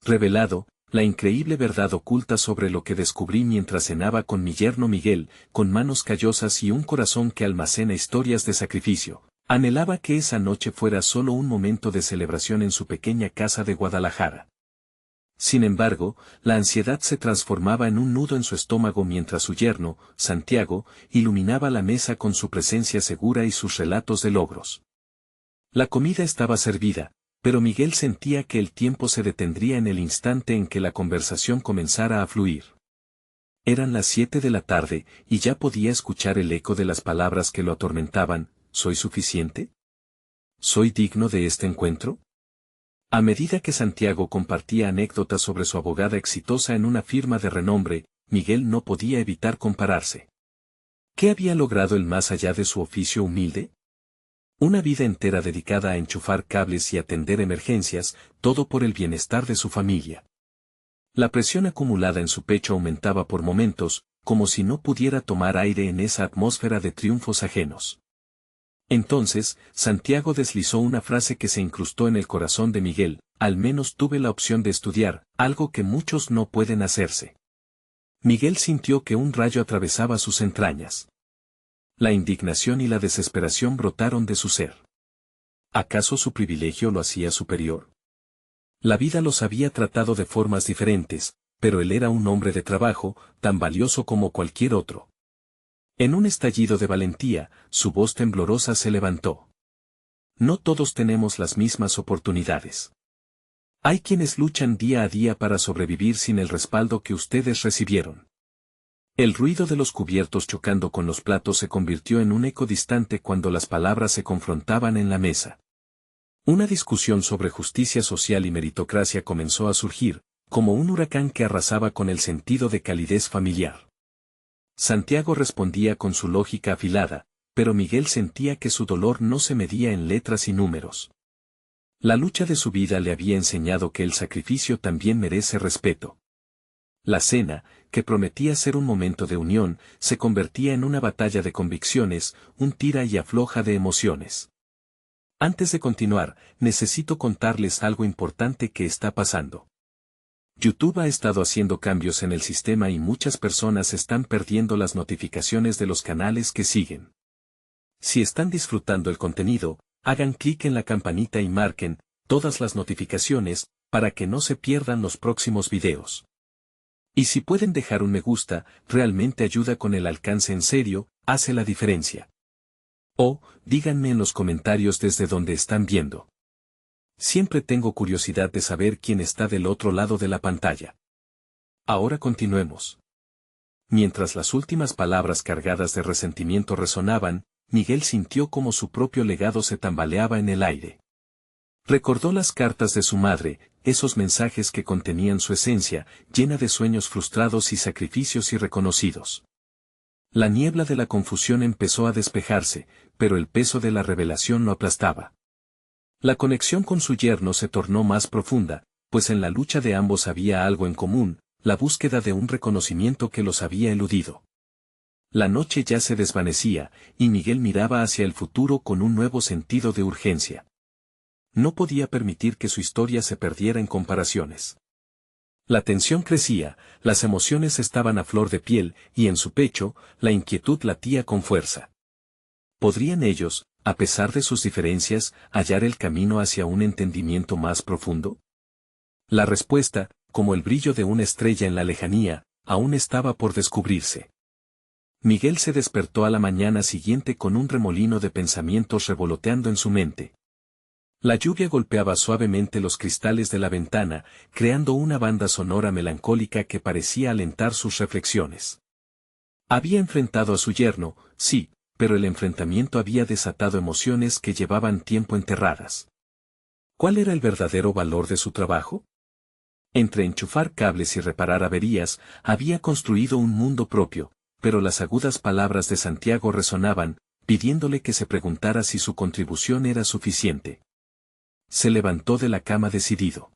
revelado, la increíble verdad oculta sobre lo que descubrí mientras cenaba con mi yerno Miguel, con manos callosas y un corazón que almacena historias de sacrificio. Anhelaba que esa noche fuera solo un momento de celebración en su pequeña casa de Guadalajara. Sin embargo, la ansiedad se transformaba en un nudo en su estómago mientras su yerno, Santiago, iluminaba la mesa con su presencia segura y sus relatos de logros. La comida estaba servida, pero Miguel sentía que el tiempo se detendría en el instante en que la conversación comenzara a fluir. Eran las 7 de la tarde, y ya podía escuchar el eco de las palabras que lo atormentaban. ¿Soy suficiente? ¿Soy digno de este encuentro? A medida que Santiago compartía anécdotas sobre su abogada exitosa en una firma de renombre, Miguel no podía evitar compararse. ¿Qué había logrado él más allá de su oficio humilde? Una vida entera dedicada a enchufar cables y atender emergencias, todo por el bienestar de su familia. La presión acumulada en su pecho aumentaba por momentos, como si no pudiera tomar aire en esa atmósfera de triunfos ajenos. Entonces, Santiago deslizó una frase que se incrustó en el corazón de Miguel: al menos tuve la opción de estudiar, algo que muchos no pueden hacerse. Miguel sintió que un rayo atravesaba sus entrañas. La indignación y la desesperación brotaron de su ser. ¿Acaso su privilegio lo hacía superior? La vida los había tratado de formas diferentes, pero él era un hombre de trabajo, tan valioso como cualquier otro. En un estallido de valentía, su voz temblorosa se levantó. No todos tenemos las mismas oportunidades. Hay quienes luchan día a día para sobrevivir sin el respaldo que ustedes recibieron. El ruido de los cubiertos chocando con los platos se convirtió en un eco distante cuando las palabras se confrontaban en la mesa. Una discusión sobre justicia social y meritocracia comenzó a surgir, como un huracán que arrasaba con el sentido de calidez familiar. Santiago respondía con su lógica afilada, pero Miguel sentía que su dolor no se medía en letras y números. La lucha de su vida le había enseñado que el sacrificio también merece respeto. La cena, que prometía ser un momento de unión, se convertía en una batalla de convicciones, un tira y afloja de emociones. Antes de continuar, necesito contarles algo importante que está pasando. YouTube ha estado haciendo cambios en el sistema y muchas personas están perdiendo las notificaciones de los canales que siguen. Si están disfrutando el contenido, hagan clic en la campanita y marquen todas las notificaciones para que no se pierdan los próximos videos. Y si pueden dejar un me gusta, realmente ayuda con el alcance en serio, hace la diferencia. O, díganme en los comentarios desde donde están viendo. Siempre tengo curiosidad de saber quién está del otro lado de la pantalla. Ahora continuemos. Mientras las últimas palabras cargadas de resentimiento resonaban, Miguel sintió como su propio legado se tambaleaba en el aire. Recordó las cartas de su madre, esos mensajes que contenían su esencia, llena de sueños frustrados y sacrificios irreconocidos. La niebla de la confusión empezó a despejarse, pero el peso de la revelación lo aplastaba. La conexión con su yerno se tornó más profunda, pues en la lucha de ambos había algo en común, la búsqueda de un reconocimiento que los había eludido. La noche ya se desvanecía, y Miguel miraba hacia el futuro con un nuevo sentido de urgencia. No podía permitir que su historia se perdiera en comparaciones. La tensión crecía, las emociones estaban a flor de piel, y en su pecho, la inquietud latía con fuerza. ¿Podrían ellos, a pesar de sus diferencias, hallar el camino hacia un entendimiento más profundo? La respuesta, como el brillo de una estrella en la lejanía, aún estaba por descubrirse. Miguel se despertó a la mañana siguiente con un remolino de pensamientos revoloteando en su mente. La lluvia golpeaba suavemente los cristales de la ventana, creando una banda sonora melancólica que parecía alentar sus reflexiones. Había enfrentado a su yerno, sí, pero el enfrentamiento había desatado emociones que llevaban tiempo enterradas. ¿Cuál era el verdadero valor de su trabajo? Entre enchufar cables y reparar averías, había construido un mundo propio, pero las agudas palabras de Santiago resonaban, pidiéndole que se preguntara si su contribución era suficiente. Se levantó de la cama decidido.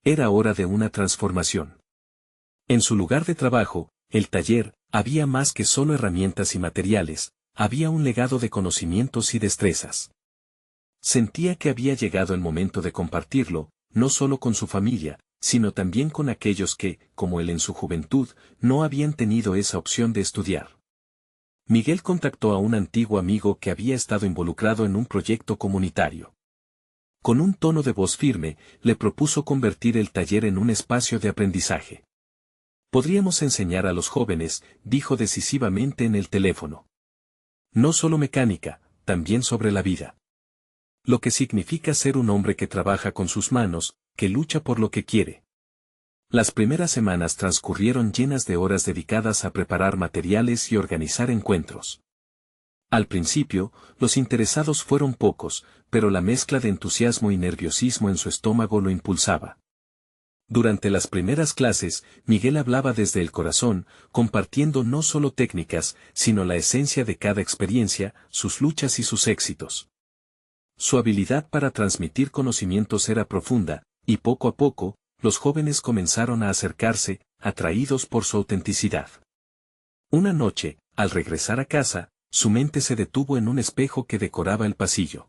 Era hora de una transformación. En su lugar de trabajo, el taller, había más que solo herramientas y materiales, había un legado de conocimientos y destrezas. Sentía que había llegado el momento de compartirlo, no solo con su familia, sino también con aquellos que, como él en su juventud, no habían tenido esa opción de estudiar. Miguel contactó a un antiguo amigo que había estado involucrado en un proyecto comunitario. Con un tono de voz firme, le propuso convertir el taller en un espacio de aprendizaje. Podríamos enseñar a los jóvenes, dijo decisivamente en el teléfono. No solo mecánica, también sobre la vida. Lo que significa ser un hombre que trabaja con sus manos, que lucha por lo que quiere. Las primeras semanas transcurrieron llenas de horas dedicadas a preparar materiales y organizar encuentros. Al principio, los interesados fueron pocos, pero la mezcla de entusiasmo y nerviosismo en su estómago lo impulsaba. Durante las primeras clases, Miguel hablaba desde el corazón, compartiendo no solo técnicas, sino la esencia de cada experiencia, sus luchas y sus éxitos. Su habilidad para transmitir conocimientos era profunda, y poco a poco, los jóvenes comenzaron a acercarse, atraídos por su autenticidad. Una noche, al regresar a casa, su mente se detuvo en un espejo que decoraba el pasillo.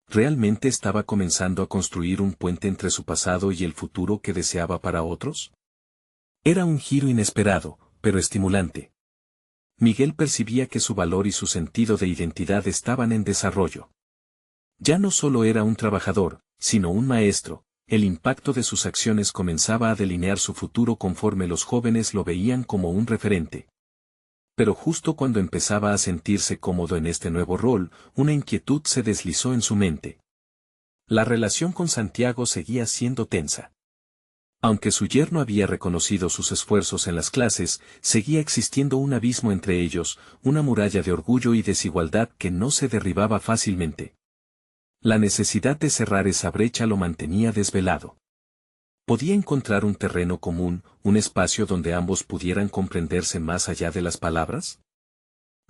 ¿Realmente estaba comenzando a construir un puente entre su pasado y el futuro que deseaba para otros? Era un giro inesperado, pero estimulante. Miguel percibía que su valor y su sentido de identidad estaban en desarrollo. Ya no solo era un trabajador, sino un maestro. El impacto de sus acciones comenzaba a delinear su futuro conforme los jóvenes lo veían como un referente. Pero justo cuando empezaba a sentirse cómodo en este nuevo rol, una inquietud se deslizó en su mente. La relación con Santiago seguía siendo tensa. Aunque su yerno había reconocido sus esfuerzos en las clases, seguía existiendo un abismo entre ellos, una muralla de orgullo y desigualdad que no se derribaba fácilmente. La necesidad de cerrar esa brecha lo mantenía desvelado. ¿Podía encontrar un terreno común, un espacio donde ambos pudieran comprenderse más allá de las palabras?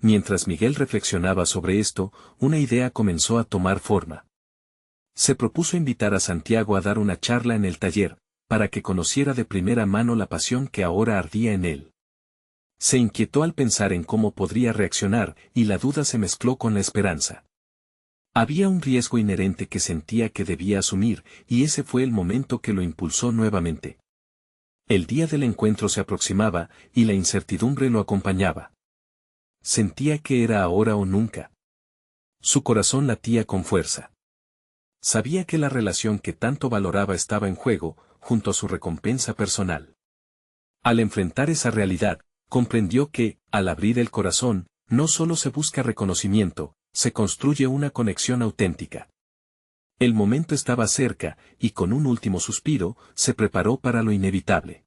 Mientras Miguel reflexionaba sobre esto, una idea comenzó a tomar forma. Se propuso invitar a Santiago a dar una charla en el taller, para que conociera de primera mano la pasión que ahora ardía en él. Se inquietó al pensar en cómo podría reaccionar, y la duda se mezcló con la esperanza. Había un riesgo inherente que sentía que debía asumir, y ese fue el momento que lo impulsó nuevamente. El día del encuentro se aproximaba, y la incertidumbre lo acompañaba. Sentía que era ahora o nunca. Su corazón latía con fuerza. Sabía que la relación que tanto valoraba estaba en juego, junto a su recompensa personal. Al enfrentar esa realidad, comprendió que, al abrir el corazón, no solo se busca reconocimiento, se construye una conexión auténtica. El momento estaba cerca, y con un último suspiro, se preparó para lo inevitable.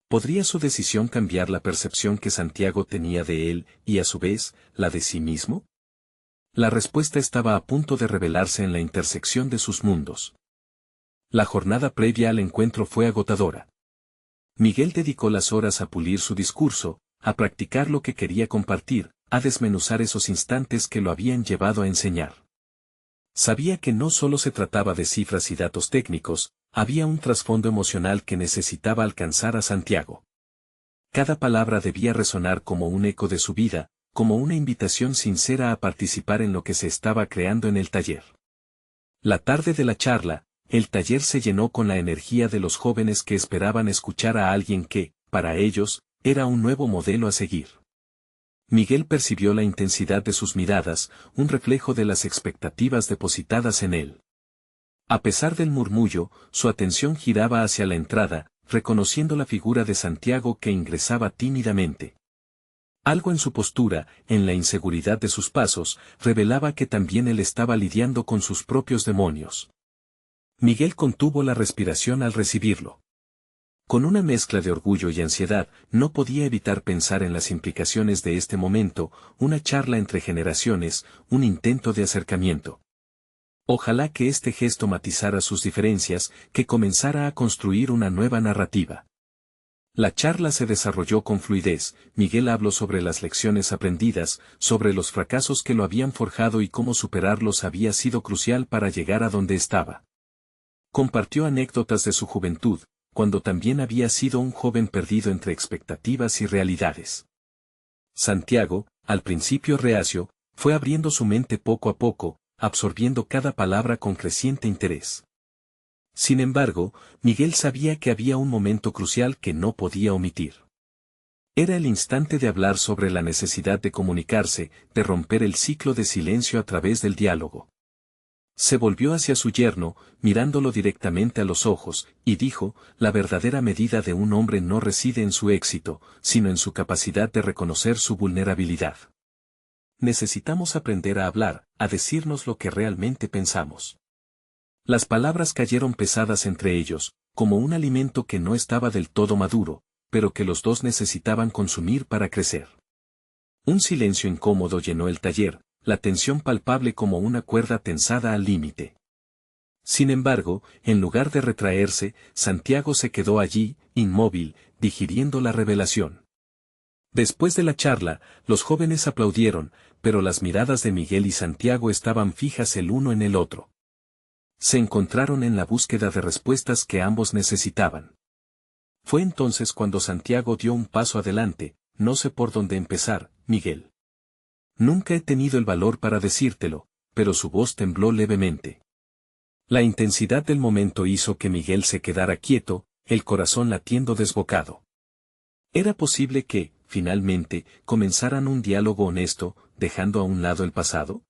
¿Podría su decisión cambiar la percepción que Santiago tenía de él, y a su vez, la de sí mismo? La respuesta estaba a punto de revelarse en la intersección de sus mundos. La jornada previa al encuentro fue agotadora. Miguel dedicó las horas a pulir su discurso, a practicar lo que quería compartir, a desmenuzar esos instantes que lo habían llevado a enseñar. Sabía que no solo se trataba de cifras y datos técnicos, había un trasfondo emocional que necesitaba alcanzar a Santiago. Cada palabra debía resonar como un eco de su vida, como una invitación sincera a participar en lo que se estaba creando en el taller. La tarde de la charla, el taller se llenó con la energía de los jóvenes que esperaban escuchar a alguien que, para ellos, era un nuevo modelo a seguir. Miguel percibió la intensidad de sus miradas, un reflejo de las expectativas depositadas en él. A pesar del murmullo, su atención giraba hacia la entrada, reconociendo la figura de Santiago que ingresaba tímidamente. Algo en su postura, en la inseguridad de sus pasos, revelaba que también él estaba lidiando con sus propios demonios. Miguel contuvo la respiración al recibirlo. Con una mezcla de orgullo y ansiedad, no podía evitar pensar en las implicaciones de este momento, una charla entre generaciones, un intento de acercamiento. Ojalá que este gesto matizara sus diferencias, que comenzara a construir una nueva narrativa. La charla se desarrolló con fluidez. Miguel habló sobre las lecciones aprendidas, sobre los fracasos que lo habían forjado y cómo superarlos había sido crucial para llegar a donde estaba. Compartió anécdotas de su juventud, cuando también había sido un joven perdido entre expectativas y realidades. Santiago, al principio reacio, fue abriendo su mente poco a poco, absorbiendo cada palabra con creciente interés. Sin embargo, Miguel sabía que había un momento crucial que no podía omitir. Era el instante de hablar sobre la necesidad de comunicarse, de romper el ciclo de silencio a través del diálogo. Se volvió hacia su yerno, mirándolo directamente a los ojos, y dijo, la verdadera medida de un hombre no reside en su éxito, sino en su capacidad de reconocer su vulnerabilidad. Necesitamos aprender a hablar, a decirnos lo que realmente pensamos. Las palabras cayeron pesadas entre ellos, como un alimento que no estaba del todo maduro, pero que los dos necesitaban consumir para crecer. Un silencio incómodo llenó el taller, la tensión palpable como una cuerda tensada al límite. Sin embargo, en lugar de retraerse, Santiago se quedó allí, inmóvil, digiriendo la revelación. Después de la charla, los jóvenes aplaudieron, pero las miradas de Miguel y Santiago estaban fijas el uno en el otro. Se encontraron en la búsqueda de respuestas que ambos necesitaban. Fue entonces cuando Santiago dio un paso adelante, no sé por dónde empezar, Miguel. Nunca he tenido el valor para decírtelo, pero su voz tembló levemente. La intensidad del momento hizo que Miguel se quedara quieto, el corazón latiendo desbocado. Era posible que, finalmente, comenzaran un diálogo honesto, dejando a un lado el pasado.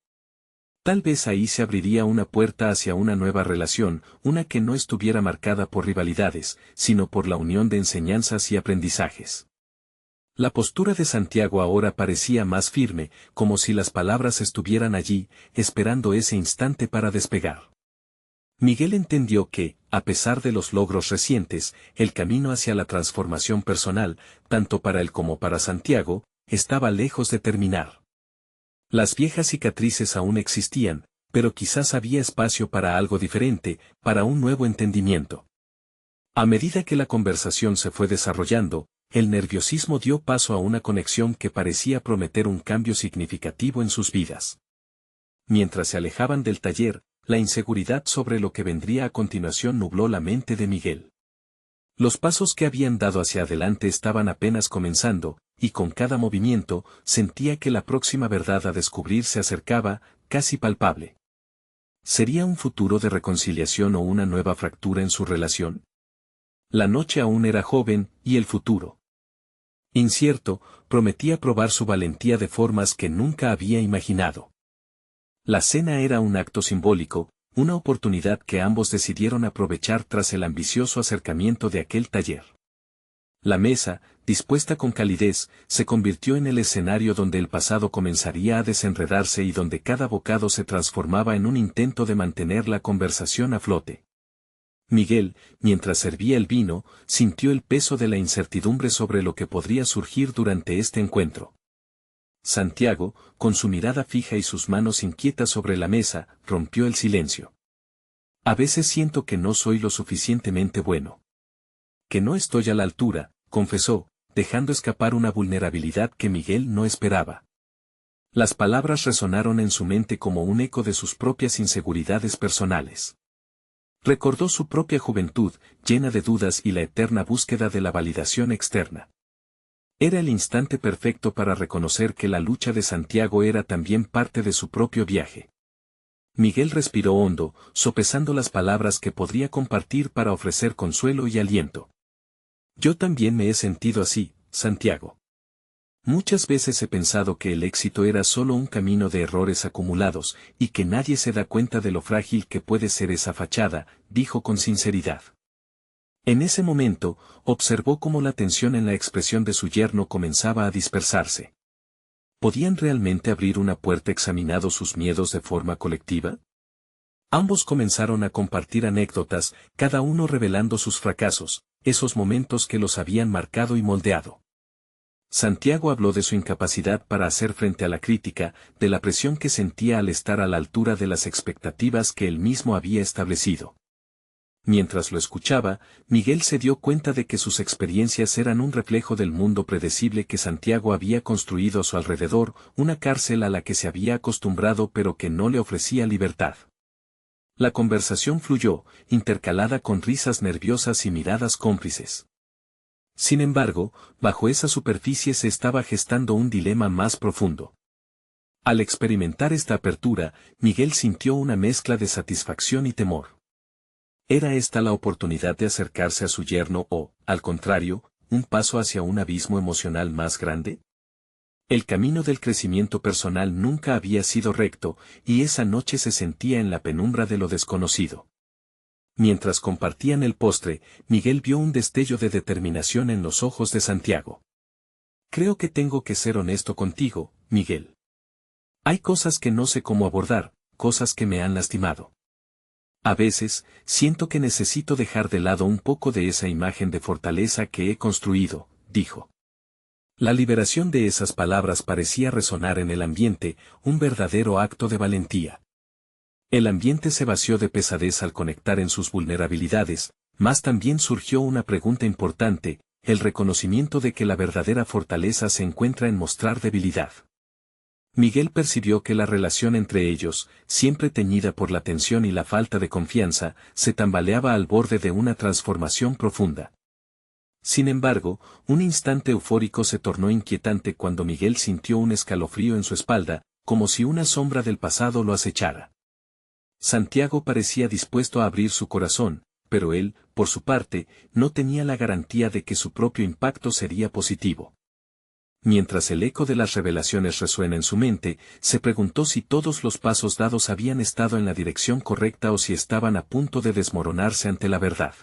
Tal vez ahí se abriría una puerta hacia una nueva relación, una que no estuviera marcada por rivalidades, sino por la unión de enseñanzas y aprendizajes. La postura de Santiago ahora parecía más firme, como si las palabras estuvieran allí, esperando ese instante para despegar. Miguel entendió que, a pesar de los logros recientes, el camino hacia la transformación personal, tanto para él como para Santiago, estaba lejos de terminar. Las viejas cicatrices aún existían, pero quizás había espacio para algo diferente, para un nuevo entendimiento. A medida que la conversación se fue desarrollando, el nerviosismo dio paso a una conexión que parecía prometer un cambio significativo en sus vidas. Mientras se alejaban del taller, la inseguridad sobre lo que vendría a continuación nubló la mente de Miguel. Los pasos que habían dado hacia adelante estaban apenas comenzando, y con cada movimiento, sentía que la próxima verdad a descubrir se acercaba, casi palpable. ¿Sería un futuro de reconciliación o una nueva fractura en su relación? La noche aún era joven, y el futuro, incierto, prometía probar su valentía de formas que nunca había imaginado. La cena era un acto simbólico, una oportunidad que ambos decidieron aprovechar tras el ambicioso acercamiento de aquel taller. La mesa, dispuesta con calidez, se convirtió en el escenario donde el pasado comenzaría a desenredarse y donde cada bocado se transformaba en un intento de mantener la conversación a flote. Miguel, mientras servía el vino, sintió el peso de la incertidumbre sobre lo que podría surgir durante este encuentro. Santiago, con su mirada fija y sus manos inquietas sobre la mesa, rompió el silencio. A veces siento que no soy lo suficientemente bueno. Que no estoy a la altura, confesó, dejando escapar una vulnerabilidad que Miguel no esperaba. Las palabras resonaron en su mente como un eco de sus propias inseguridades personales. Recordó su propia juventud, llena de dudas y la eterna búsqueda de la validación externa. Era el instante perfecto para reconocer que la lucha de Santiago era también parte de su propio viaje. Miguel respiró hondo, sopesando las palabras que podría compartir para ofrecer consuelo y aliento. Yo también me he sentido así, Santiago. Muchas veces he pensado que el éxito era solo un camino de errores acumulados, y que nadie se da cuenta de lo frágil que puede ser esa fachada, dijo con sinceridad. En ese momento, observó cómo la tensión en la expresión de su yerno comenzaba a dispersarse. ¿Podían realmente abrir una puerta examinando sus miedos de forma colectiva? Ambos comenzaron a compartir anécdotas, cada uno revelando sus fracasos, esos momentos que los habían marcado y moldeado. Santiago habló de su incapacidad para hacer frente a la crítica, de la presión que sentía al estar a la altura de las expectativas que él mismo había establecido. Mientras lo escuchaba, Miguel se dio cuenta de que sus experiencias eran un reflejo del mundo predecible que Santiago había construido a su alrededor, una cárcel a la que se había acostumbrado pero que no le ofrecía libertad. La conversación fluyó, intercalada con risas nerviosas y miradas cómplices. Sin embargo, bajo esa superficie se estaba gestando un dilema más profundo. Al experimentar esta apertura, Miguel sintió una mezcla de satisfacción y temor. ¿Era esta la oportunidad de acercarse a su yerno o, al contrario, un paso hacia un abismo emocional más grande? El camino del crecimiento personal nunca había sido recto, y esa noche se sentía en la penumbra de lo desconocido. Mientras compartían el postre, Miguel vio un destello de determinación en los ojos de Santiago. Creo que tengo que ser honesto contigo, Miguel. Hay cosas que no sé cómo abordar, cosas que me han lastimado. A veces, siento que necesito dejar de lado un poco de esa imagen de fortaleza que he construido, dijo. La liberación de esas palabras parecía resonar en el ambiente, un verdadero acto de valentía. El ambiente se vació de pesadez al conectar en sus vulnerabilidades, mas también surgió una pregunta importante, el reconocimiento de que la verdadera fortaleza se encuentra en mostrar debilidad. Miguel percibió que la relación entre ellos, siempre teñida por la tensión y la falta de confianza, se tambaleaba al borde de una transformación profunda. Sin embargo, un instante eufórico se tornó inquietante cuando Miguel sintió un escalofrío en su espalda, como si una sombra del pasado lo acechara. Santiago parecía dispuesto a abrir su corazón, pero él, por su parte, no tenía la garantía de que su propio impacto sería positivo. Mientras el eco de las revelaciones resuena en su mente, se preguntó si todos los pasos dados habían estado en la dirección correcta o si estaban a punto de desmoronarse ante la verdad.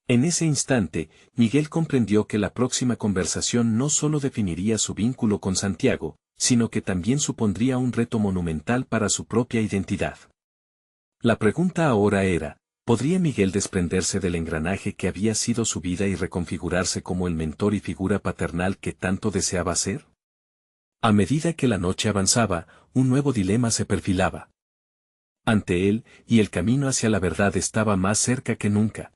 En ese instante, Miguel comprendió que la próxima conversación no solo definiría su vínculo con Santiago, sino que también supondría un reto monumental para su propia identidad. La pregunta ahora era, ¿podría Miguel desprenderse del engranaje que había sido su vida y reconfigurarse como el mentor y figura paternal que tanto deseaba ser? A medida que la noche avanzaba, un nuevo dilema se perfilaba ante él, y el camino hacia la verdad estaba más cerca que nunca.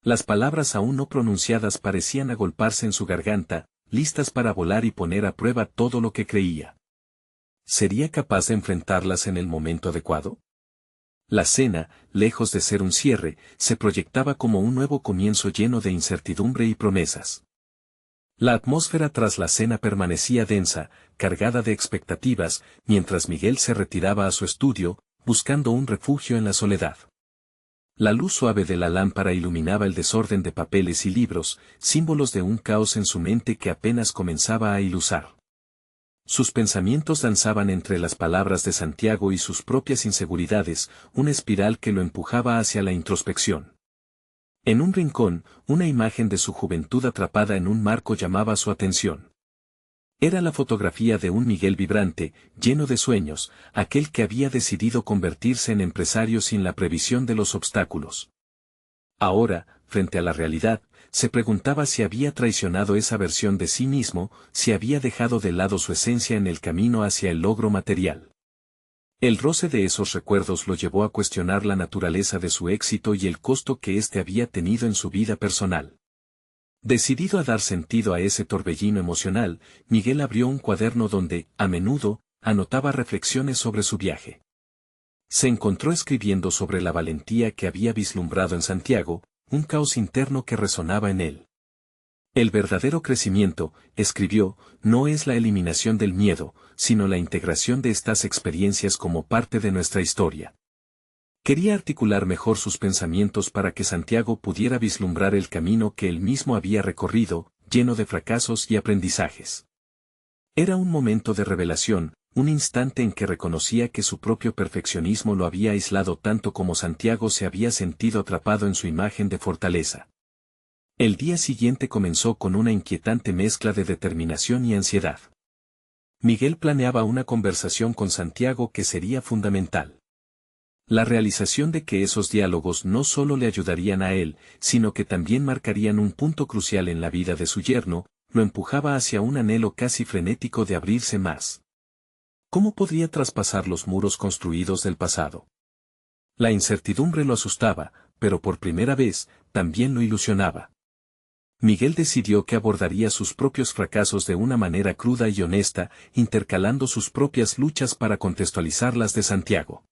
Las palabras aún no pronunciadas parecían agolparse en su garganta, listas para volar y poner a prueba todo lo que creía. ¿Sería capaz de enfrentarlas en el momento adecuado? La cena, lejos de ser un cierre, se proyectaba como un nuevo comienzo lleno de incertidumbre y promesas. La atmósfera tras la cena permanecía densa, cargada de expectativas, mientras Miguel se retiraba a su estudio, buscando un refugio en la soledad. La luz suave de la lámpara iluminaba el desorden de papeles y libros, símbolos de un caos en su mente que apenas comenzaba a ilusar. Sus pensamientos danzaban entre las palabras de Santiago y sus propias inseguridades, una espiral que lo empujaba hacia la introspección. En un rincón, una imagen de su juventud atrapada en un marco llamaba su atención. Era la fotografía de un Miguel vibrante, lleno de sueños, aquel que había decidido convertirse en empresario sin la previsión de los obstáculos. Ahora, frente a la realidad, se preguntaba si había traicionado esa versión de sí mismo, si había dejado de lado su esencia en el camino hacia el logro material. El roce de esos recuerdos lo llevó a cuestionar la naturaleza de su éxito y el costo que éste había tenido en su vida personal. Decidido a dar sentido a ese torbellino emocional, Miguel abrió un cuaderno donde, a menudo, anotaba reflexiones sobre su viaje. Se encontró escribiendo sobre la valentía que había vislumbrado en Santiago, un caos interno que resonaba en él. El verdadero crecimiento, escribió, no es la eliminación del miedo, sino la integración de estas experiencias como parte de nuestra historia. Quería articular mejor sus pensamientos para que Santiago pudiera vislumbrar el camino que él mismo había recorrido, lleno de fracasos y aprendizajes. Era un momento de revelación, un instante en que reconocía que su propio perfeccionismo lo había aislado tanto como Santiago se había sentido atrapado en su imagen de fortaleza. El día siguiente comenzó con una inquietante mezcla de determinación y ansiedad. Miguel planeaba una conversación con Santiago que sería fundamental. La realización de que esos diálogos no solo le ayudarían a él, sino que también marcarían un punto crucial en la vida de su yerno, lo empujaba hacia un anhelo casi frenético de abrirse más. ¿Cómo podría traspasar los muros construidos del pasado? La incertidumbre lo asustaba, pero por primera vez, también lo ilusionaba. Miguel decidió que abordaría sus propios fracasos de una manera cruda y honesta, intercalando sus propias luchas para contextualizar las de Santiago.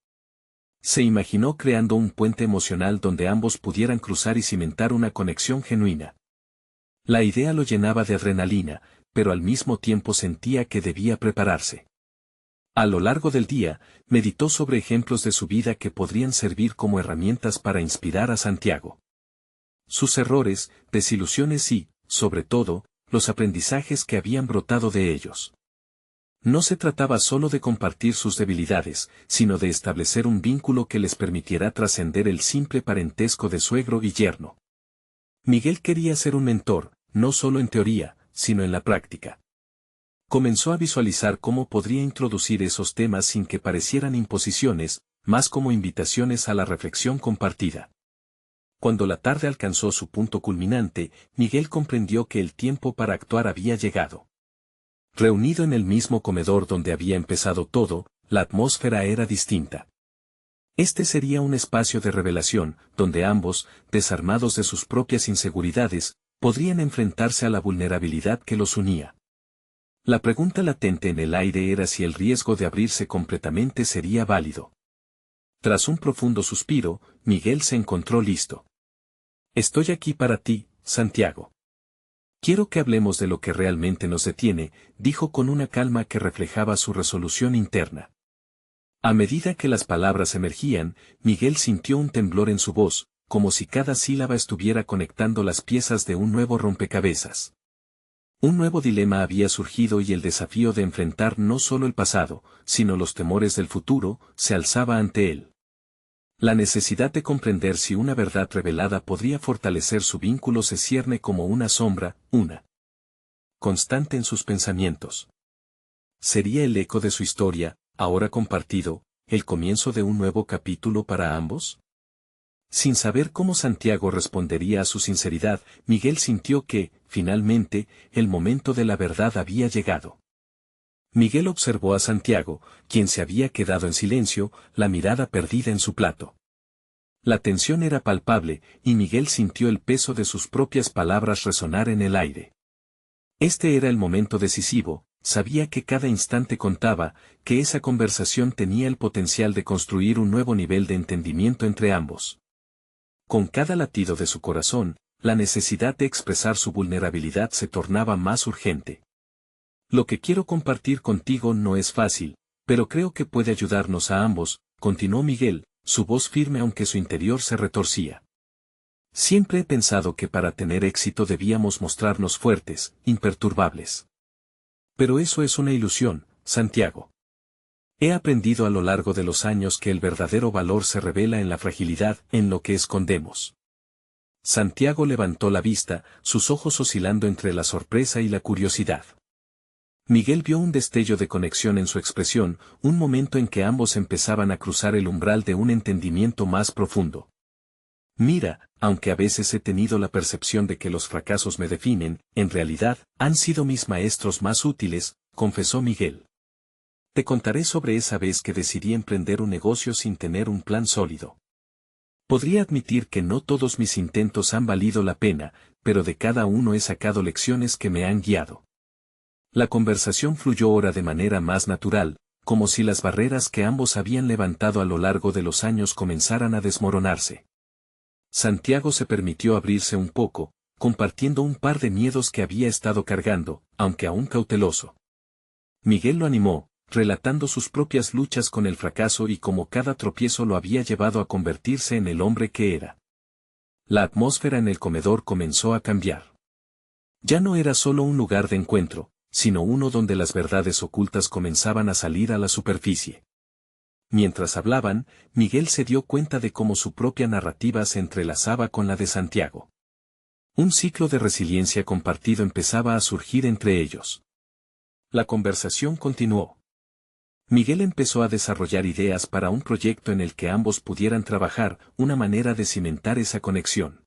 Se imaginó creando un puente emocional donde ambos pudieran cruzar y cimentar una conexión genuina. La idea lo llenaba de adrenalina, pero al mismo tiempo sentía que debía prepararse. A lo largo del día, meditó sobre ejemplos de su vida que podrían servir como herramientas para inspirar a Santiago. Sus errores, desilusiones y, sobre todo, los aprendizajes que habían brotado de ellos. No se trataba solo de compartir sus debilidades, sino de establecer un vínculo que les permitiera trascender el simple parentesco de suegro y yerno. Miguel quería ser un mentor, no solo en teoría, sino en la práctica. Comenzó a visualizar cómo podría introducir esos temas sin que parecieran imposiciones, más como invitaciones a la reflexión compartida. Cuando la tarde alcanzó su punto culminante, Miguel comprendió que el tiempo para actuar había llegado. Reunido en el mismo comedor donde había empezado todo, la atmósfera era distinta. Este sería un espacio de revelación, donde ambos, desarmados de sus propias inseguridades, podrían enfrentarse a la vulnerabilidad que los unía. La pregunta latente en el aire era si el riesgo de abrirse completamente sería válido. Tras un profundo suspiro, Miguel se encontró listo. Estoy aquí para ti, Santiago. Quiero que hablemos de lo que realmente nos detiene, dijo con una calma que reflejaba su resolución interna. A medida que las palabras emergían, Miguel sintió un temblor en su voz, como si cada sílaba estuviera conectando las piezas de un nuevo rompecabezas. Un nuevo dilema había surgido y el desafío de enfrentar no solo el pasado, sino los temores del futuro, se alzaba ante él. La necesidad de comprender si una verdad revelada podría fortalecer su vínculo se cierne como una sombra, una constante en sus pensamientos. ¿Sería el eco de su historia, ahora compartido, el comienzo de un nuevo capítulo para ambos? Sin saber cómo Santiago respondería a su sinceridad, Miguel sintió que, finalmente, el momento de la verdad había llegado. Miguel observó a Santiago, quien se había quedado en silencio, la mirada perdida en su plato. La tensión era palpable, y Miguel sintió el peso de sus propias palabras resonar en el aire. Este era el momento decisivo, sabía que cada instante contaba, que esa conversación tenía el potencial de construir un nuevo nivel de entendimiento entre ambos. Con cada latido de su corazón, la necesidad de expresar su vulnerabilidad se tornaba más urgente. Lo que quiero compartir contigo no es fácil, pero creo que puede ayudarnos a ambos, continuó Miguel, su voz firme aunque su interior se retorcía. Siempre he pensado que para tener éxito debíamos mostrarnos fuertes, imperturbables. Pero eso es una ilusión, Santiago. He aprendido a lo largo de los años que el verdadero valor se revela en la fragilidad, en lo que escondemos. Santiago levantó la vista, sus ojos oscilando entre la sorpresa y la curiosidad. Miguel vio un destello de conexión en su expresión, un momento en que ambos empezaban a cruzar el umbral de un entendimiento más profundo. Mira, aunque a veces he tenido la percepción de que los fracasos me definen, en realidad, han sido mis maestros más útiles, confesó Miguel. Te contaré sobre esa vez que decidí emprender un negocio sin tener un plan sólido. Podría admitir que no todos mis intentos han valido la pena, pero de cada uno he sacado lecciones que me han guiado. La conversación fluyó ahora de manera más natural, como si las barreras que ambos habían levantado a lo largo de los años comenzaran a desmoronarse. Santiago se permitió abrirse un poco, compartiendo un par de miedos que había estado cargando, aunque aún cauteloso. Miguel lo animó, relatando sus propias luchas con el fracaso y cómo cada tropiezo lo había llevado a convertirse en el hombre que era. La atmósfera en el comedor comenzó a cambiar. Ya no era solo un lugar de encuentro, sino uno donde las verdades ocultas comenzaban a salir a la superficie. Mientras hablaban, Miguel se dio cuenta de cómo su propia narrativa se entrelazaba con la de Santiago. Un ciclo de resiliencia compartido empezaba a surgir entre ellos. La conversación continuó. Miguel empezó a desarrollar ideas para un proyecto en el que ambos pudieran trabajar, una manera de cimentar esa conexión.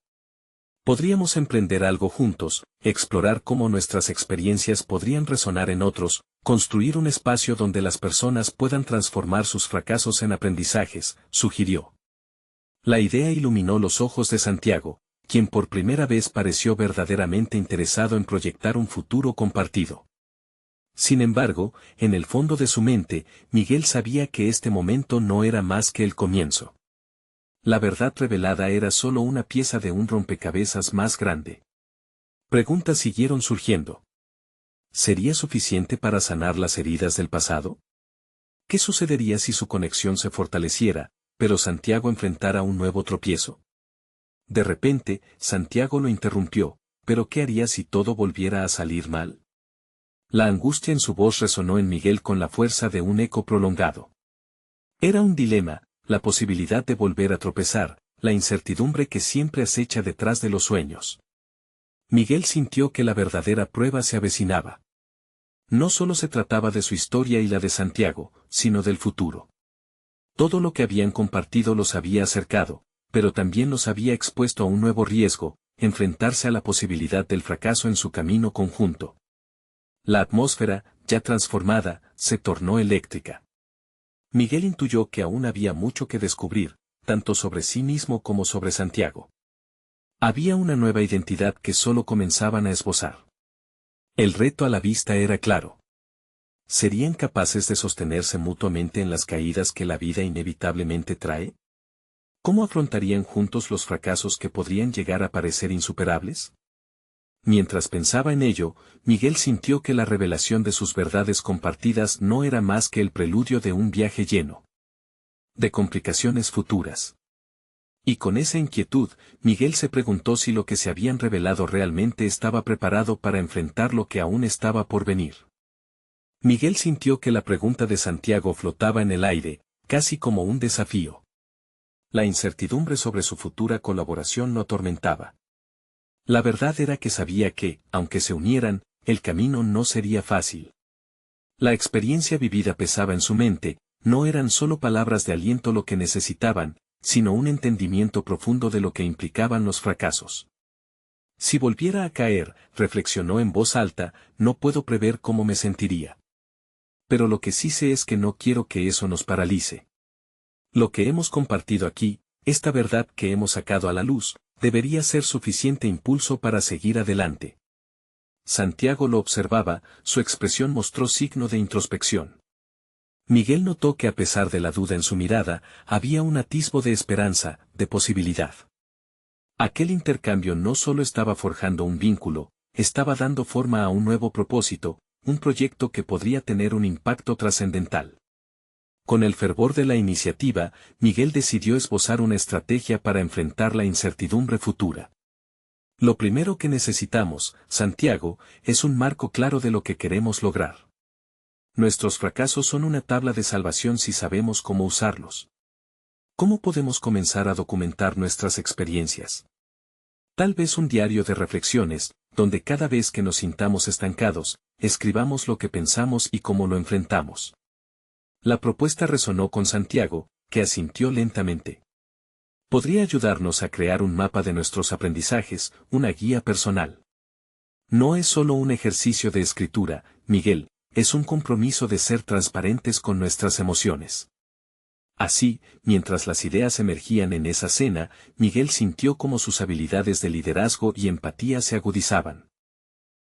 Podríamos emprender algo juntos, explorar cómo nuestras experiencias podrían resonar en otros, construir un espacio donde las personas puedan transformar sus fracasos en aprendizajes, sugirió. La idea iluminó los ojos de Santiago, quien por primera vez pareció verdaderamente interesado en proyectar un futuro compartido. Sin embargo, en el fondo de su mente, Miguel sabía que este momento no era más que el comienzo. La verdad revelada era solo una pieza de un rompecabezas más grande. Preguntas siguieron surgiendo. ¿Sería suficiente para sanar las heridas del pasado? ¿Qué sucedería si su conexión se fortaleciera, pero Santiago enfrentara un nuevo tropiezo? De repente, Santiago lo interrumpió, ¿pero qué haría si todo volviera a salir mal? La angustia en su voz resonó en Miguel con la fuerza de un eco prolongado. Era un dilema, la posibilidad de volver a tropezar, la incertidumbre que siempre acecha detrás de los sueños. Miguel sintió que la verdadera prueba se avecinaba. No solo se trataba de su historia y la de Santiago, sino del futuro. Todo lo que habían compartido los había acercado, pero también los había expuesto a un nuevo riesgo, enfrentarse a la posibilidad del fracaso en su camino conjunto. La atmósfera, ya transformada, se tornó eléctrica. Miguel intuyó que aún había mucho que descubrir, tanto sobre sí mismo como sobre Santiago. Había una nueva identidad que solo comenzaban a esbozar. El reto a la vista era claro. ¿Serían capaces de sostenerse mutuamente en las caídas que la vida inevitablemente trae? ¿Cómo afrontarían juntos los fracasos que podrían llegar a parecer insuperables? Mientras pensaba en ello, Miguel sintió que la revelación de sus verdades compartidas no era más que el preludio de un viaje lleno de complicaciones futuras. Y con esa inquietud, Miguel se preguntó si lo que se habían revelado realmente estaba preparado para enfrentar lo que aún estaba por venir. Miguel sintió que la pregunta de Santiago flotaba en el aire, casi como un desafío. La incertidumbre sobre su futura colaboración lo atormentaba. La verdad era que sabía que, aunque se unieran, el camino no sería fácil. La experiencia vivida pesaba en su mente, no eran solo palabras de aliento lo que necesitaban, sino un entendimiento profundo de lo que implicaban los fracasos. Si volviera a caer, reflexionó en voz alta, no puedo prever cómo me sentiría. Pero lo que sí sé es que no quiero que eso nos paralice. Lo que hemos compartido aquí, esta verdad que hemos sacado a la luz, debería ser suficiente impulso para seguir adelante. Santiago lo observaba, su expresión mostró signo de introspección. Miguel notó que a pesar de la duda en su mirada, había un atisbo de esperanza, de posibilidad. Aquel intercambio no solo estaba forjando un vínculo, estaba dando forma a un nuevo propósito, un proyecto que podría tener un impacto trascendental. Con el fervor de la iniciativa, Miguel decidió esbozar una estrategia para enfrentar la incertidumbre futura. Lo primero que necesitamos, Santiago, es un marco claro de lo que queremos lograr. Nuestros fracasos son una tabla de salvación si sabemos cómo usarlos. ¿Cómo podemos comenzar a documentar nuestras experiencias? Tal vez un diario de reflexiones, donde cada vez que nos sintamos estancados, escribamos lo que pensamos y cómo lo enfrentamos. La propuesta resonó con Santiago, que asintió lentamente. Podría ayudarnos a crear un mapa de nuestros aprendizajes, una guía personal. No es solo un ejercicio de escritura, Miguel, es un compromiso de ser transparentes con nuestras emociones. Así, mientras las ideas emergían en esa cena, Miguel sintió como sus habilidades de liderazgo y empatía se agudizaban.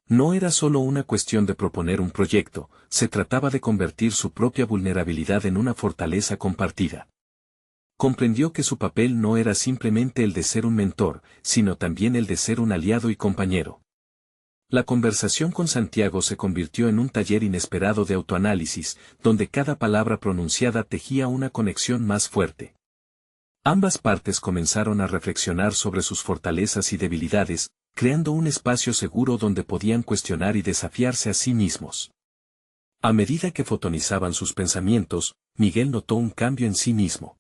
No era solo una cuestión de proponer un proyecto, se trataba de convertir su propia vulnerabilidad en una fortaleza compartida. Comprendió que su papel no era simplemente el de ser un mentor, sino también el de ser un aliado y compañero. La conversación con Santiago se convirtió en un taller inesperado de autoanálisis, donde cada palabra pronunciada tejía una conexión más fuerte. Ambas partes comenzaron a reflexionar sobre sus fortalezas y debilidades, creando un espacio seguro donde podían cuestionar y desafiarse a sí mismos. A medida que fotonizaban sus pensamientos, Miguel notó un cambio en sí mismo.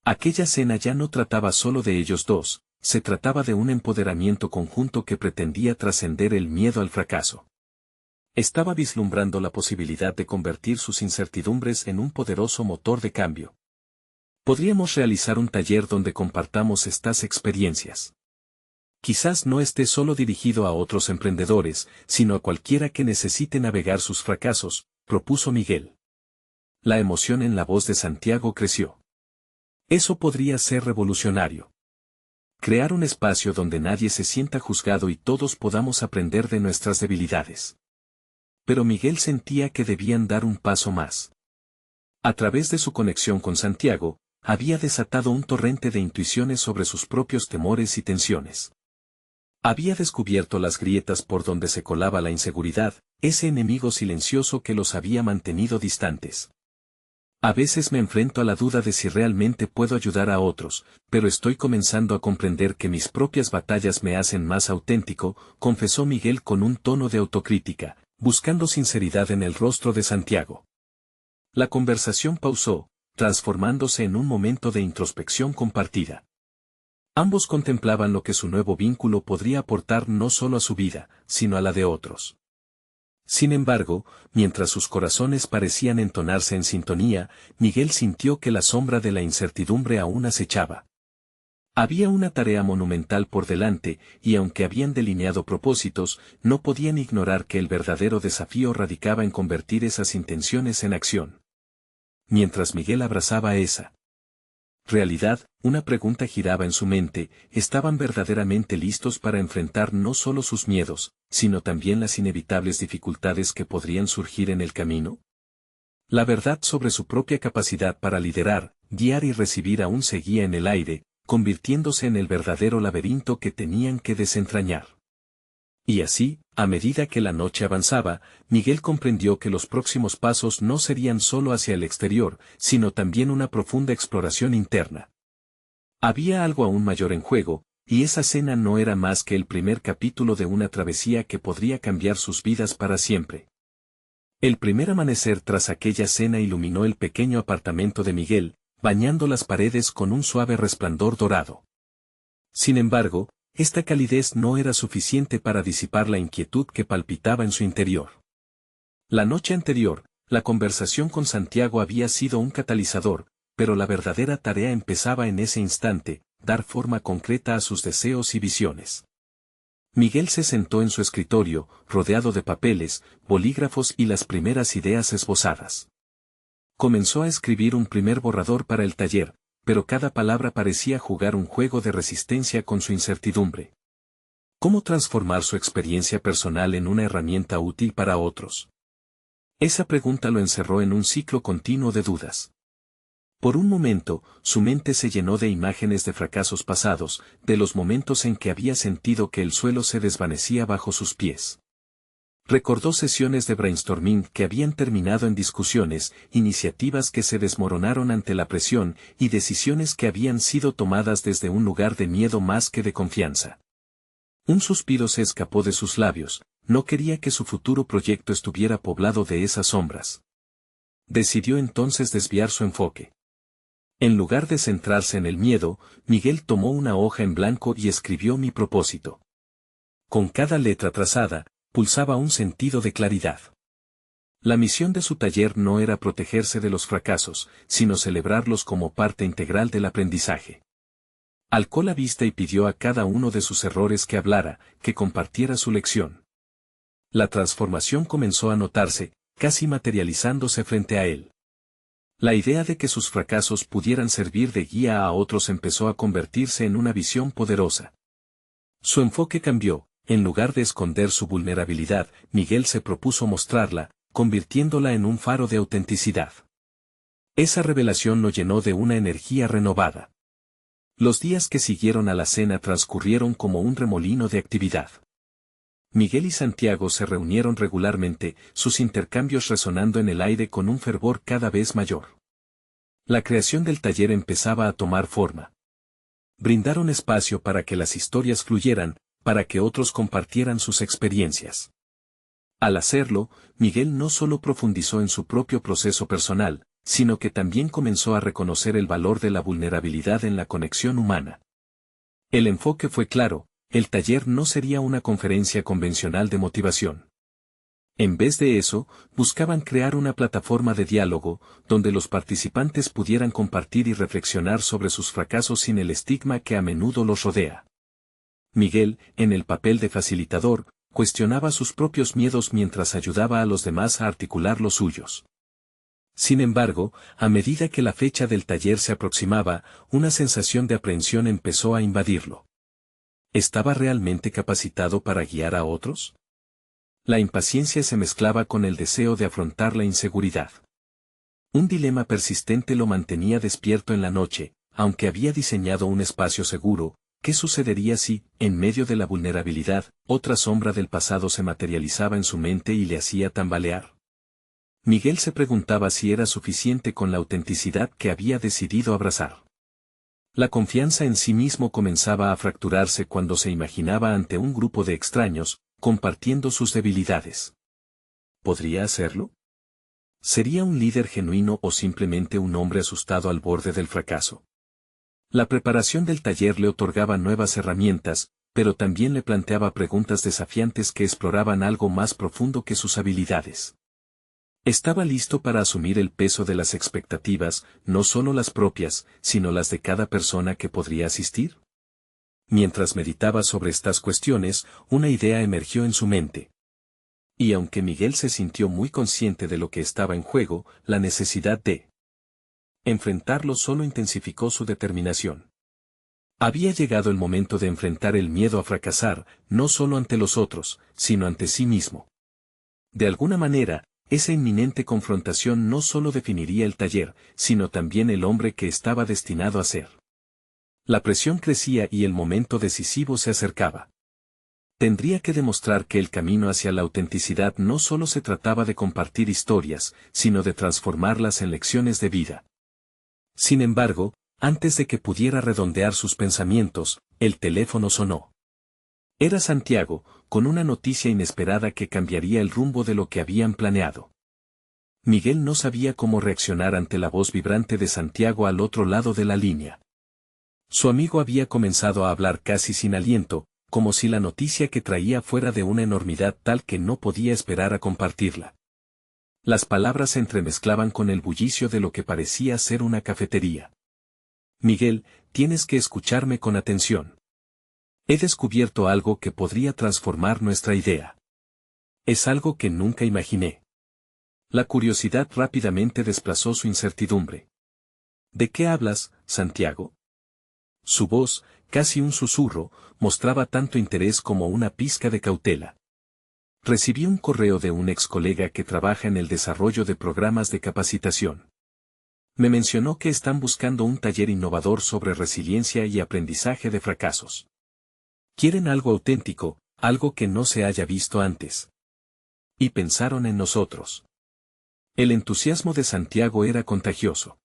Aquella cena ya no trataba solo de ellos dos, se trataba de un empoderamiento conjunto que pretendía trascender el miedo al fracaso. Estaba vislumbrando la posibilidad de convertir sus incertidumbres en un poderoso motor de cambio. Podríamos realizar un taller donde compartamos estas experiencias. Quizás no esté solo dirigido a otros emprendedores, sino a cualquiera que necesite navegar sus fracasos, propuso Miguel. La emoción en la voz de Santiago creció. Eso podría ser revolucionario. Crear un espacio donde nadie se sienta juzgado y todos podamos aprender de nuestras debilidades. Pero Miguel sentía que debían dar un paso más. A través de su conexión con Santiago, había desatado un torrente de intuiciones sobre sus propios temores y tensiones. Había descubierto las grietas por donde se colaba la inseguridad, ese enemigo silencioso que los había mantenido distantes. A veces me enfrento a la duda de si realmente puedo ayudar a otros, pero estoy comenzando a comprender que mis propias batallas me hacen más auténtico, confesó Miguel con un tono de autocrítica, buscando sinceridad en el rostro de Santiago. La conversación pausó, transformándose en un momento de introspección compartida. Ambos contemplaban lo que su nuevo vínculo podría aportar no solo a su vida, sino a la de otros. Sin embargo, mientras sus corazones parecían entonarse en sintonía, Miguel sintió que la sombra de la incertidumbre aún acechaba. Había una tarea monumental por delante, y aunque habían delineado propósitos, no podían ignorar que el verdadero desafío radicaba en convertir esas intenciones en acción. Mientras Miguel abrazaba esa realidad, una pregunta giraba en su mente: ¿estaban verdaderamente listos para enfrentar no solo sus miedos, sino también las inevitables dificultades que podrían surgir en el camino? La verdad sobre su propia capacidad para liderar, guiar y recibir aún seguía en el aire, convirtiéndose en el verdadero laberinto que tenían que desentrañar. Y así, a medida que la noche avanzaba, Miguel comprendió que los próximos pasos no serían solo hacia el exterior, sino también una profunda exploración interna. Había algo aún mayor en juego, y esa cena no era más que el primer capítulo de una travesía que podría cambiar sus vidas para siempre. El primer amanecer tras aquella cena iluminó el pequeño apartamento de Miguel, bañando las paredes con un suave resplandor dorado. Sin embargo, esta calidez no era suficiente para disipar la inquietud que palpitaba en su interior. La noche anterior, la conversación con Santiago había sido un catalizador, pero la verdadera tarea empezaba en ese instante: dar forma concreta a sus deseos y visiones. Miguel se sentó en su escritorio, rodeado de papeles, bolígrafos y las primeras ideas esbozadas. Comenzó a escribir un primer borrador para el taller, pero cada palabra parecía jugar un juego de resistencia con su incertidumbre. ¿Cómo transformar su experiencia personal en una herramienta útil para otros? Esa pregunta lo encerró en un ciclo continuo de dudas. Por un momento, su mente se llenó de imágenes de fracasos pasados, de los momentos en que había sentido que el suelo se desvanecía bajo sus pies. Recordó sesiones de brainstorming que habían terminado en discusiones, iniciativas que se desmoronaron ante la presión y decisiones que habían sido tomadas desde un lugar de miedo más que de confianza. Un suspiro se escapó de sus labios: no quería que su futuro proyecto estuviera poblado de esas sombras. Decidió entonces desviar su enfoque. En lugar de centrarse en el miedo, Miguel tomó una hoja en blanco y escribió: mi propósito. Con cada letra trazada, pulsaba un sentido de claridad. La misión de su taller no era protegerse de los fracasos, sino celebrarlos como parte integral del aprendizaje. Alzó la vista y pidió a cada uno de sus errores que hablara, que compartiera su lección. La transformación comenzó a notarse, casi materializándose frente a él. La idea de que sus fracasos pudieran servir de guía a otros empezó a convertirse en una visión poderosa. Su enfoque cambió: en lugar de esconder su vulnerabilidad, Miguel se propuso mostrarla, convirtiéndola en un faro de autenticidad. Esa revelación lo llenó de una energía renovada. Los días que siguieron a la cena transcurrieron como un remolino de actividad. Miguel y Santiago se reunieron regularmente, sus intercambios resonando en el aire con un fervor cada vez mayor. La creación del taller empezaba a tomar forma. Brindaron espacio para que las historias fluyeran, para que otros compartieran sus experiencias. Al hacerlo, Miguel no solo profundizó en su propio proceso personal, sino que también comenzó a reconocer el valor de la vulnerabilidad en la conexión humana. El enfoque fue claro: el taller no sería una conferencia convencional de motivación. En vez de eso, buscaban crear una plataforma de diálogo, donde los participantes pudieran compartir y reflexionar sobre sus fracasos sin el estigma que a menudo los rodea. Miguel, en el papel de facilitador, cuestionaba sus propios miedos mientras ayudaba a los demás a articular los suyos. Sin embargo, a medida que la fecha del taller se aproximaba, una sensación de aprehensión empezó a invadirlo. ¿Estaba realmente capacitado para guiar a otros? La impaciencia se mezclaba con el deseo de afrontar la inseguridad. Un dilema persistente lo mantenía despierto en la noche: aunque había diseñado un espacio seguro, ¿qué sucedería si, en medio de la vulnerabilidad, otra sombra del pasado se materializaba en su mente y le hacía tambalear? Miguel se preguntaba si era suficiente con la autenticidad que había decidido abrazar. La confianza en sí mismo comenzaba a fracturarse cuando se imaginaba ante un grupo de extraños, compartiendo sus debilidades. ¿Podría hacerlo? ¿Sería un líder genuino o simplemente un hombre asustado al borde del fracaso? La preparación del taller le otorgaba nuevas herramientas, pero también le planteaba preguntas desafiantes que exploraban algo más profundo que sus habilidades. Estaba listo para asumir el peso de las expectativas, no solo las propias, sino las de cada persona que podría asistir. Mientras meditaba sobre estas cuestiones, una idea emergió en su mente. Y aunque Miguel se sintió muy consciente de lo que estaba en juego, la necesidad de enfrentarlo solo intensificó su determinación. Había llegado el momento de enfrentar el miedo a fracasar, no solo ante los otros, sino ante sí mismo. De alguna manera, esa inminente confrontación no solo definiría el taller, sino también el hombre que estaba destinado a ser. La presión crecía y el momento decisivo se acercaba. Tendría que demostrar que el camino hacia la autenticidad no solo se trataba de compartir historias, sino de transformarlas en lecciones de vida. Sin embargo, antes de que pudiera redondear sus pensamientos, el teléfono sonó. Era Santiago, con una noticia inesperada que cambiaría el rumbo de lo que habían planeado. Miguel no sabía cómo reaccionar ante la voz vibrante de Santiago al otro lado de la línea. Su amigo había comenzado a hablar casi sin aliento, como si la noticia que traía fuera de una enormidad tal que no podía esperar a compartirla. Las palabras se entremezclaban con el bullicio de lo que parecía ser una cafetería. Miguel, tienes que escucharme con atención. He descubierto algo que podría transformar nuestra idea. Es algo que nunca imaginé. La curiosidad rápidamente desplazó su incertidumbre. ¿De qué hablas, Santiago? Su voz, casi un susurro, mostraba tanto interés como una pizca de cautela. Recibí un correo de un ex colega que trabaja en el desarrollo de programas de capacitación. Me mencionó que están buscando un taller innovador sobre resiliencia y aprendizaje de fracasos. Quieren algo auténtico, algo que no se haya visto antes. Y pensaron en nosotros. El entusiasmo de Santiago era contagioso.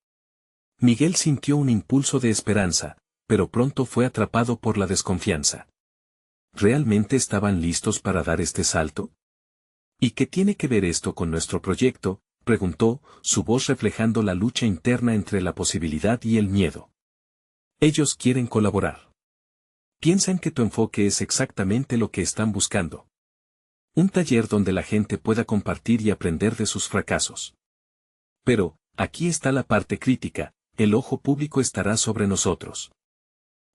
Miguel sintió un impulso de esperanza, pero pronto fue atrapado por la desconfianza. ¿Realmente estaban listos para dar este salto? ¿Y qué tiene que ver esto con nuestro proyecto?, preguntó, su voz reflejando la lucha interna entre la posibilidad y el miedo. Ellos quieren colaborar. Piensan que tu enfoque es exactamente lo que están buscando. Un taller donde la gente pueda compartir y aprender de sus fracasos. Pero, aquí está la parte crítica, el ojo público estará sobre nosotros.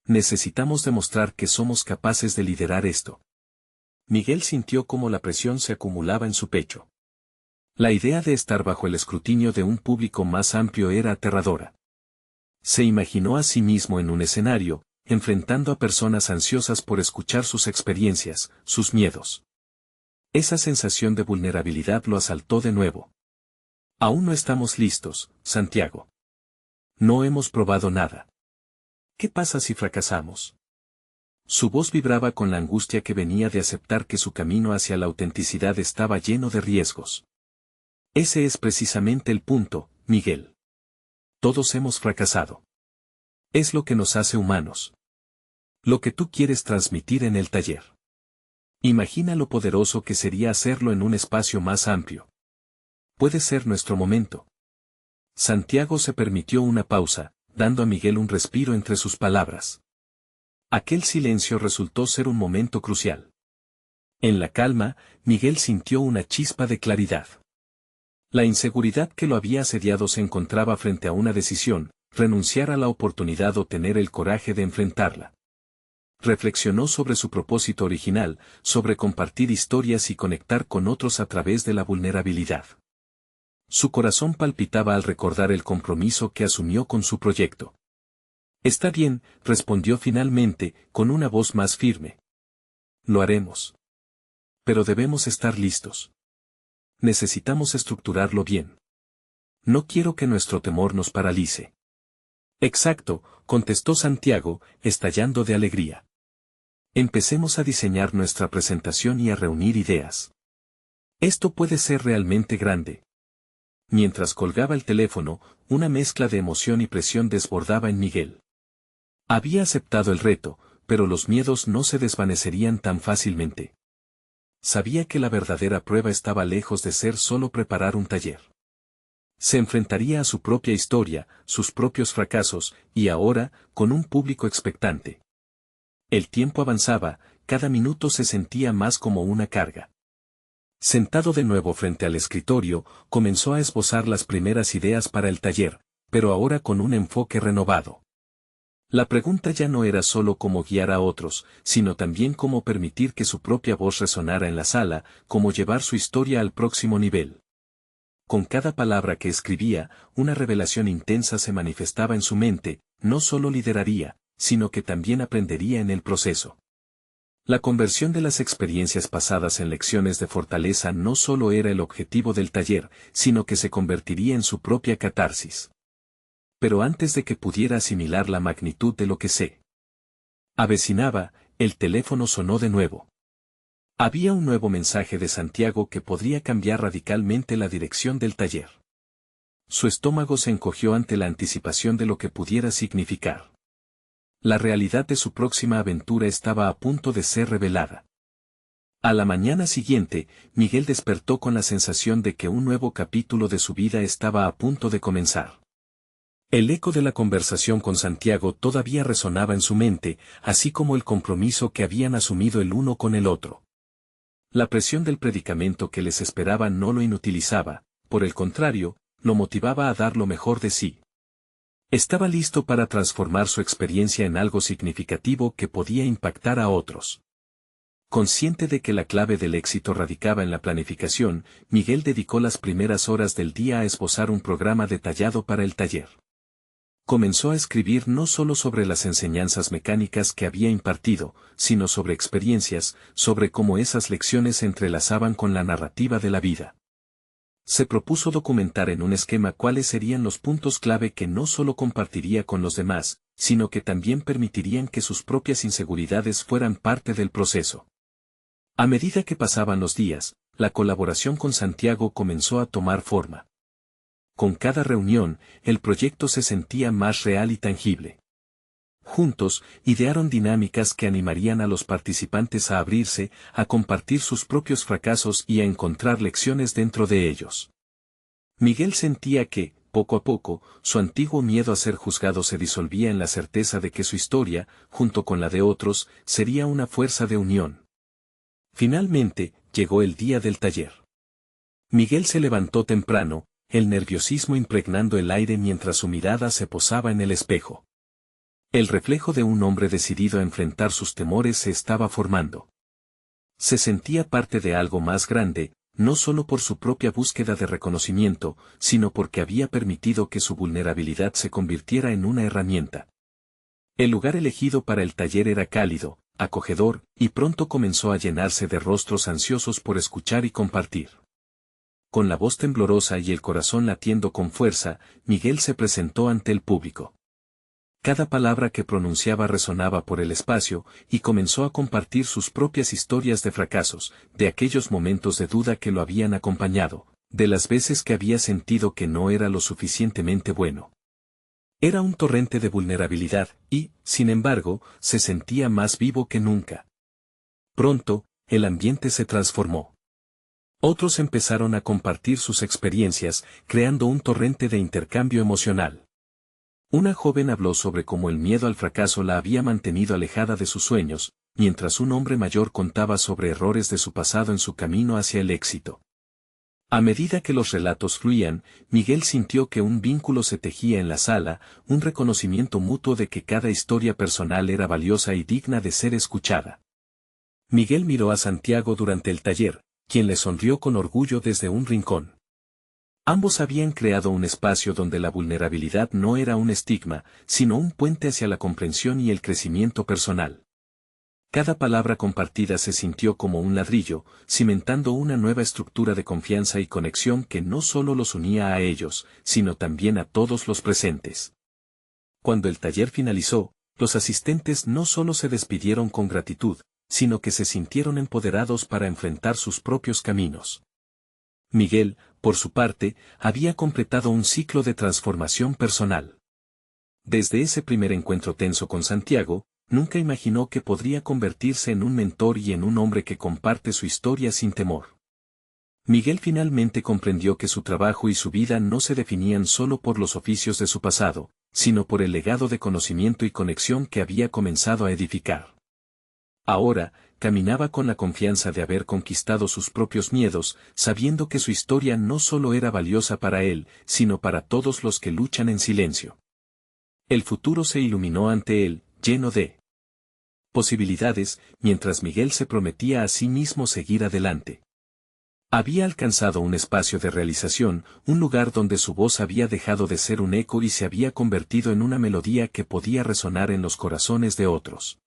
Necesitamos demostrar que somos capaces de liderar esto. Miguel sintió cómo la presión se acumulaba en su pecho. La idea de estar bajo el escrutinio de un público más amplio era aterradora. Se imaginó a sí mismo en un escenario, enfrentando a personas ansiosas por escuchar sus experiencias, sus miedos. Esa sensación de vulnerabilidad lo asaltó de nuevo. Aún no estamos listos, Santiago. No hemos probado nada. ¿Qué pasa si fracasamos? Su voz vibraba con la angustia que venía de aceptar que su camino hacia la autenticidad estaba lleno de riesgos. Ese es precisamente el punto, Miguel. Todos hemos fracasado. Es lo que nos hace humanos. Lo que tú quieres transmitir en el taller. Imagina lo poderoso que sería hacerlo en un espacio más amplio. Puede ser nuestro momento. Santiago se permitió una pausa, dando a Miguel un respiro entre sus palabras. Aquel silencio resultó ser un momento crucial. En la calma, Miguel sintió una chispa de claridad. La inseguridad que lo había asediado se encontraba frente a una decisión, renunciar a la oportunidad o tener el coraje de enfrentarla. Reflexionó sobre su propósito original, sobre compartir historias y conectar con otros a través de la vulnerabilidad. Su corazón palpitaba al recordar el compromiso que asumió con su proyecto. Está bien, respondió finalmente, con una voz más firme. Lo haremos. Pero debemos estar listos. Necesitamos estructurarlo bien. No quiero que nuestro temor nos paralice. Exacto, contestó Santiago, estallando de alegría. Empecemos a diseñar nuestra presentación y a reunir ideas. Esto puede ser realmente grande. Mientras colgaba el teléfono, una mezcla de emoción y presión desbordaba en Miguel. Había aceptado el reto, pero los miedos no se desvanecerían tan fácilmente. Sabía que la verdadera prueba estaba lejos de ser solo preparar un taller. Se enfrentaría a su propia historia, sus propios fracasos, y ahora, con un público expectante. El tiempo avanzaba, cada minuto se sentía más como una carga. Sentado de nuevo frente al escritorio, comenzó a esbozar las primeras ideas para el taller, pero ahora con un enfoque renovado. La pregunta ya no era solo cómo guiar a otros, sino también cómo permitir que su propia voz resonara en la sala, cómo llevar su historia al próximo nivel. Con cada palabra que escribía, una revelación intensa se manifestaba en su mente, no solo lideraría, sino que también aprendería en el proceso. La conversión de las experiencias pasadas en lecciones de fortaleza no solo era el objetivo del taller, sino que se convertiría en su propia catarsis. Pero antes de que pudiera asimilar la magnitud de lo que se avecinaba, el teléfono sonó de nuevo. Había un nuevo mensaje de Santiago que podría cambiar radicalmente la dirección del taller. Su estómago se encogió ante la anticipación de lo que pudiera significar. La realidad de su próxima aventura estaba a punto de ser revelada. A la mañana siguiente, Miguel despertó con la sensación de que un nuevo capítulo de su vida estaba a punto de comenzar. El eco de la conversación con Santiago todavía resonaba en su mente, así como el compromiso que habían asumido el uno con el otro. La presión del predicamento que les esperaba no lo inutilizaba, por el contrario, lo motivaba a dar lo mejor de sí. Estaba listo para transformar su experiencia en algo significativo que podía impactar a otros. Consciente de que la clave del éxito radicaba en la planificación, Miguel dedicó las primeras horas del día a esbozar un programa detallado para el taller. Comenzó a escribir no solo sobre las enseñanzas mecánicas que había impartido, sino sobre experiencias, sobre cómo esas lecciones se entrelazaban con la narrativa de la vida. Se propuso documentar en un esquema cuáles serían los puntos clave que no solo compartiría con los demás, sino que también permitirían que sus propias inseguridades fueran parte del proceso. A medida que pasaban los días, la colaboración con Santiago comenzó a tomar forma. Con cada reunión, el proyecto se sentía más real y tangible. Juntos, idearon dinámicas que animarían a los participantes a abrirse, a compartir sus propios fracasos y a encontrar lecciones dentro de ellos. Miguel sentía que, poco a poco, su antiguo miedo a ser juzgado se disolvía en la certeza de que su historia, junto con la de otros, sería una fuerza de unión. Finalmente, llegó el día del taller. Miguel se levantó temprano, el nerviosismo impregnando el aire mientras su mirada se posaba en el espejo. El reflejo de un hombre decidido a enfrentar sus temores se estaba formando. Se sentía parte de algo más grande, no solo por su propia búsqueda de reconocimiento, sino porque había permitido que su vulnerabilidad se convirtiera en una herramienta. El lugar elegido para el taller era cálido, acogedor, y pronto comenzó a llenarse de rostros ansiosos por escuchar y compartir. Con la voz temblorosa y el corazón latiendo con fuerza, Miguel se presentó ante el público. Cada palabra que pronunciaba resonaba por el espacio, y comenzó a compartir sus propias historias de fracasos, de aquellos momentos de duda que lo habían acompañado, de las veces que había sentido que no era lo suficientemente bueno. Era un torrente de vulnerabilidad, y, sin embargo, se sentía más vivo que nunca. Pronto, el ambiente se transformó. Otros empezaron a compartir sus experiencias, creando un torrente de intercambio emocional. Una joven habló sobre cómo el miedo al fracaso la había mantenido alejada de sus sueños, mientras un hombre mayor contaba sobre errores de su pasado en su camino hacia el éxito. A medida que los relatos fluían, Miguel sintió que un vínculo se tejía en la sala, un reconocimiento mutuo de que cada historia personal era valiosa y digna de ser escuchada. Miguel miró a Santiago durante el taller, quien le sonrió con orgullo desde un rincón. Ambos habían creado un espacio donde la vulnerabilidad no era un estigma, sino un puente hacia la comprensión y el crecimiento personal. Cada palabra compartida se sintió como un ladrillo, cimentando una nueva estructura de confianza y conexión que no solo los unía a ellos, sino también a todos los presentes. Cuando el taller finalizó, los asistentes no solo se despidieron con gratitud, sino que se sintieron empoderados para enfrentar sus propios caminos. Miguel, por su parte, había completado un ciclo de transformación personal. Desde ese primer encuentro tenso con Santiago, nunca imaginó que podría convertirse en un mentor y en un hombre que comparte su historia sin temor. Miguel finalmente comprendió que su trabajo y su vida no se definían solo por los oficios de su pasado, sino por el legado de conocimiento y conexión que había comenzado a edificar. Ahora, caminaba con la confianza de haber conquistado sus propios miedos, sabiendo que su historia no solo era valiosa para él, sino para todos los que luchan en silencio. El futuro se iluminó ante él, lleno de posibilidades, mientras Miguel se prometía a sí mismo seguir adelante. Había alcanzado un espacio de realización, un lugar donde su voz había dejado de ser un eco y se había convertido en una melodía que podía resonar en los corazones de otros.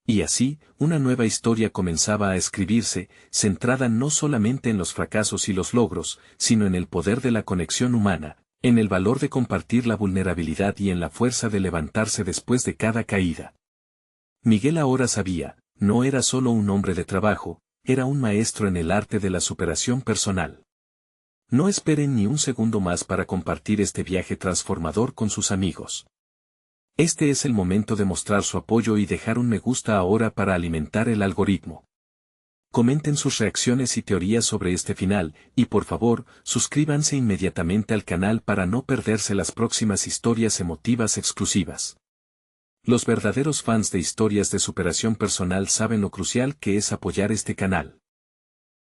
Y así, una nueva historia comenzaba a escribirse, centrada no solamente en los fracasos y los logros, sino en el poder de la conexión humana, en el valor de compartir la vulnerabilidad y en la fuerza de levantarse después de cada caída. Miguel ahora sabía, no era solo un hombre de trabajo, era un maestro en el arte de la superación personal. No esperen ni un segundo más para compartir este viaje transformador con sus amigos. Este es el momento de mostrar su apoyo y dejar un me gusta ahora para alimentar el algoritmo. Comenten sus reacciones y teorías sobre este final, y por favor, suscríbanse inmediatamente al canal para no perderse las próximas historias emotivas exclusivas. Los verdaderos fans de historias de superación personal saben lo crucial que es apoyar este canal.